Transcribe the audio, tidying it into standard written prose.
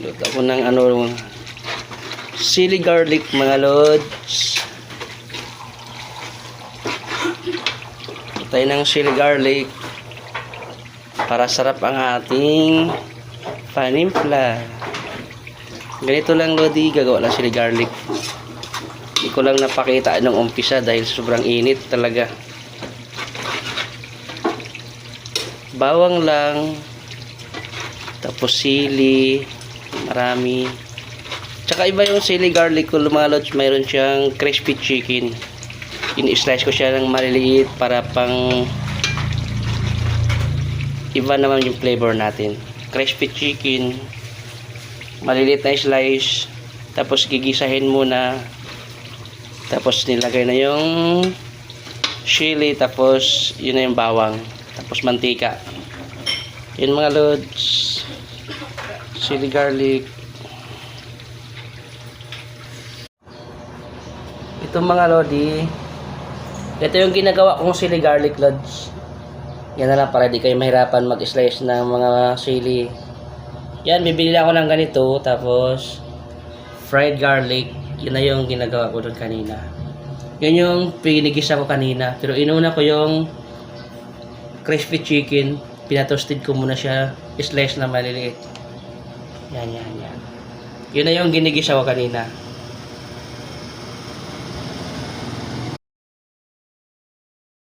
Luto ako ng sili garlic mga lods. Tayo ng sili garlic para sarap ang ating panimpla. Ganito lang lodi, gagawa lang sili garlic. Hindi ko lang napakita nung umpisa dahil sobrang init talaga. Bawang lang, tapos sili, marami. Tsaka iba yung sili garlic ko mga lods, mayroon siyang crispy chicken. In-slice ko siya ng maliliit para pang iba naman yung flavor natin. Crispy chicken, maliliit na slice, tapos gigisahin muna, tapos nilagay na yung chili, tapos yun na yung bawang, tapos mantika. Yun mga lods, sili garlic. Ito mga lodi, ito yung ginagawa kong sili garlic lods. Yan na lang para di kayo mahirapan mag-slice ng mga sili. Yan, bibili ako ng ganito, tapos fried garlic. Yun na yung ginagawa ko doon kanina. Yan yung pinigisa ko kanina, pero inuna ko yung crispy chicken. Pinatoasted ko muna siya, slice na maliliit. Yan. Yun na yung ginigisa ko kanina.